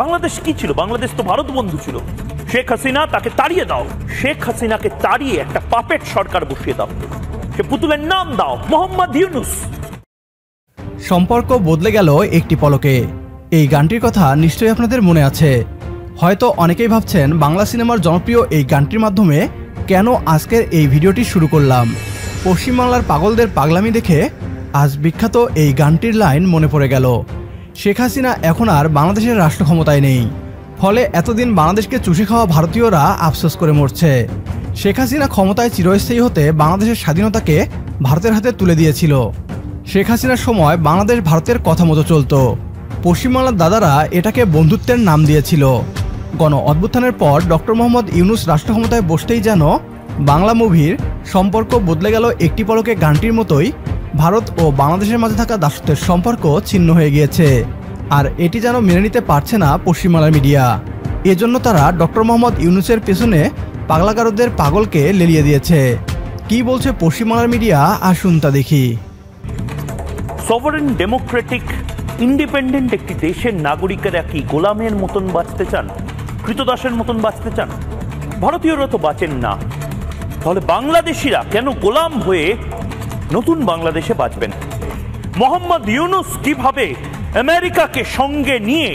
বাংলাদেশ কি ছিল? বাংলাদেশ তো ভারত বন্ধু ছিল। শেখ হাসিনা তাকে তাড়িয়ে দাও, শেখ হাসিনাকে তাড়িয়ে একটা পাপেট সরকার বসিয়ে দাও, সে পুতুলের নাম দাও মোহাম্মদ ইউনূস। সম্পর্ক বদলে গেল একটি পলকে, এই গানটির কথা নিশ্চয়ই আপনাদের মনে আছে। হয়তো অনেকেই ভাবছেন বাংলা সিনেমার জনপ্রিয় এই গানটির মাধ্যমে কেন আজকের এই ভিডিওটি শুরু করলাম। পশ্চিমবাংলার পাগলদের পাগলামি দেখে আজ বিখ্যাত এই গানটির লাইন মনে পড়ে গেল। শেখ হাসিনা এখন আর বাংলাদেশের রাষ্ট্র ক্ষমতায় নেই, ফলে এতদিন বাংলাদেশকে চুষে খাওয়া ভারতীয়রা আফসোস করে মরছে। শেখ হাসিনা ক্ষমতায় চিরস্থায়ী হতে বাংলাদেশের স্বাধীনতাকে ভারতের হাতে তুলে দিয়েছিল। শেখ হাসিনার সময় বাংলাদেশ ভারতের কথা মতো চলত। পশ্চিমবাংলার দাদারা এটাকে বন্ধুত্বের নাম দিয়েছিল। গণ অভ্যুত্থানের পর ডক্টর মোহাম্মদ ইউনূস রাষ্ট্র ক্ষমতায় বসতেই যেন বাংলা মুভির সম্পর্ক বদলে গেল একটি পলকে গানটির মতোই ভারত ও বাংলাদেশের মাঝে থাকা দাসত্বের সম্পর্ক ছিন্ন হয়ে গিয়েছে। আর এটি যেন মেনে নিতে পারছে না পশ্চিমবাংলার মিডিয়া। এজন্য তারা ডক্টর মোহাম্মদ ইউনূসের পেছনে পাগলাগারদের পাগলকে লেলিয়ে দিয়েছে। কি বলছে পশ্চিমবাংলার মিডিয়া, আসুন তা দেখি। সভারেন ডেমোক্রেটিক ইন্ডিপেন্ডেন্ট একটি দেশের নাগরিকেরা কি গোলামের মতন বাঁচতে চান, কৃতদাসের মতন বাঁচতে চান? ভারতীয়রা তো বাঁচেন না, তাহলে বাংলাদেশিরা কেন গোলাম হয়ে নতুন বাংলাদেশে বাঁচবেন? মোহাম্মদ ইউনূস কিভাবে আমেরিকাকে সঙ্গে নিয়ে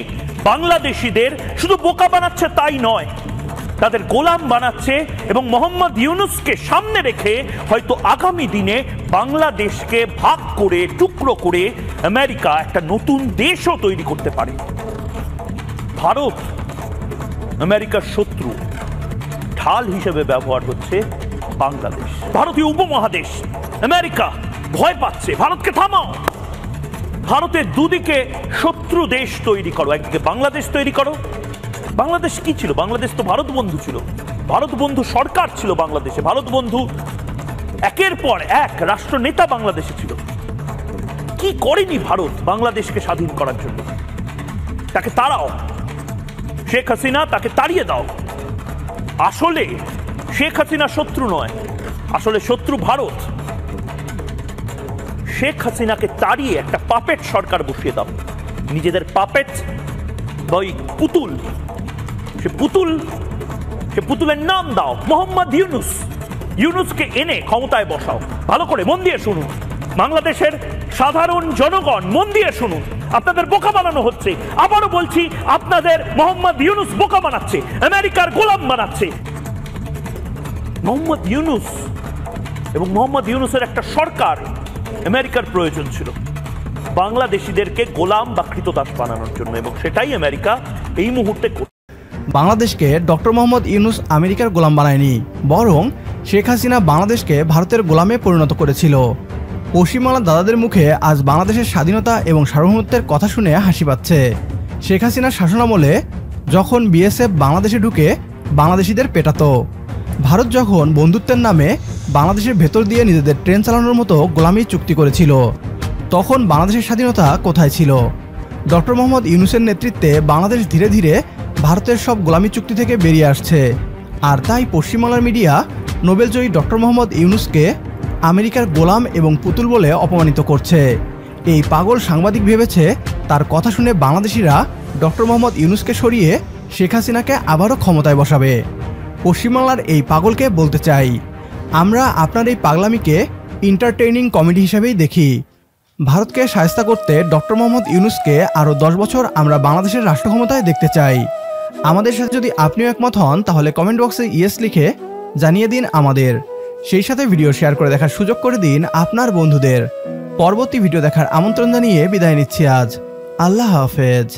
বাংলাদেশিদের শুধু বোকা বানাচ্ছে তাই নয়, তাদের গোলাম বানাচ্ছে, এবং মোহাম্মদ ইউনূসকে সামনে রেখে হয়তো আগামী দিনে বাংলাদেশকে ভাগ করে টুকরো করে আমেরিকা একটা নতুন দেশও তৈরি করতে পারে। ভারত আমেরিকার শত্রু, ঢাল হিসেবে ব্যবহার হচ্ছে বাংলাদেশ। ভারতীয় উপমহাদেশ আমেরিকা ভয় পাচ্ছে, ভারতকে থামাও, ভারতের দুদিকে শত্রু দেশ তৈরি করো, একদিকে বাংলাদেশ তৈরি করো। বাংলাদেশ কি ছিল? বাংলাদেশ তো ভারত বন্ধু ছিল, ভারত বন্ধু সরকার ছিল বাংলাদেশে, ভারত বন্ধু একের পর এক রাষ্ট্র নেতা বাংলাদেশে ছিল। কি করেনি ভারত বাংলাদেশকে স্বাধীন করার জন্য? তাকে তাড়াও, শেখ হাসিনা তাকে তাড়িয়ে দাও। আসলে শেখ হাসিনা শত্রু নয়, আসলে শত্রু ভারত। শেখ হাসিনাকে তাড়িয়ে একটা পাপেট সরকার বসিয়ে দাও, নিজেদের পাপেট বা ওই পুতুল, সে পুতুলের নাম দাও মোহাম্মদ ইউনূস। ইউনূসকে এনে ক্ষমতায় বসাও। ভালো করে মন দিয়ে শুনুন, বাংলাদেশের সাধারণ জনগণ মন দিয়ে শুনুন, আপনাদের বোকা বানানো হচ্ছে। আবারও বলছি, আপনাদের মোহাম্মদ ইউনূস বোকা বানাচ্ছে, আমেরিকার গোলাম বানাচ্ছে। মোহাম্মদ ইউনূস এবং মোহাম্মদ ইউনূসের একটা সরকার আমেরিকার প্রয়োজন ছিল বাংলাদেশিদেরকে গোলাম বা কৃতদাস বানানোর জন্য, এবং সেটাই আমেরিকা এই মুহূর্তে করছে। বাংলাদেশকে ডক্টর মোহাম্মদ ইউনূস আমেরিকার গোলাম বানায়নি, বরং শেখ হাসিনা বাংলাদেশকে ভারতের গোলামে পরিণত করেছিল। পশ্চিমবাংলার দাদাদের মুখে আজ বাংলাদেশের স্বাধীনতা এবং সার্বভৌমত্বের কথা শুনে হাসি পাচ্ছে। শেখ হাসিনার শাসনামলে যখন বিএসএফ বাংলাদেশে ঢুকে বাংলাদেশিদের পেটাতো, ভারত যখন বন্ধুত্বের নামে বাংলাদেশের ভেতর দিয়ে নিজেদের ট্রেন চালানোর মতো গোলামি চুক্তি করেছিল, তখন বাংলাদেশের স্বাধীনতা কোথায় ছিল? ডক্টর মোহাম্মদ ইউনূসের নেতৃত্বে বাংলাদেশ ধীরে ধীরে ভারতের সব গোলামি চুক্তি থেকে বেরিয়ে আসছে। আর তাই পশ্চিমবাংলার মিডিয়া নোবেলজয়ী ডক্টর মোহাম্মদ ইউনূসকে আমেরিকার গোলাম এবং পুতুল বলে অপমানিত করছে। এই পাগল সাংবাদিক ভেবেছে তার কথা শুনে বাংলাদেশিরা ডক্টর মোহাম্মদ ইউনূসকে সরিয়ে শেখ হাসিনাকে আবারও ক্ষমতায় বসাবে। পশ্চিমবাংলার এই পাগলকে বলতে চাই, আমরা আপনার এই পাগলামিকে এন্টারটেইনিং কমেডি হিসেবেই দেখি। ভারতকে শায়েস্তা করতে ডক্টর মোহাম্মদ ইউনূসকে আরও 10 বছর আমরা বাংলাদেশের রাষ্ট্র ক্ষমতায় দেখতে চাই। আমাদের সাথে যদি আপনিও একমত হন, তাহলে কমেন্ট বক্সে ইয়েস লিখে জানিয়ে দিন আমাদের। সেই সাথে ভিডিও শেয়ার করে দেখার সুযোগ করে দিন আপনার বন্ধুদের। পরবর্তী ভিডিও দেখার আমন্ত্রণ জানিয়ে বিদায় নিচ্ছি আজ। আল্লাহ হাফেজ।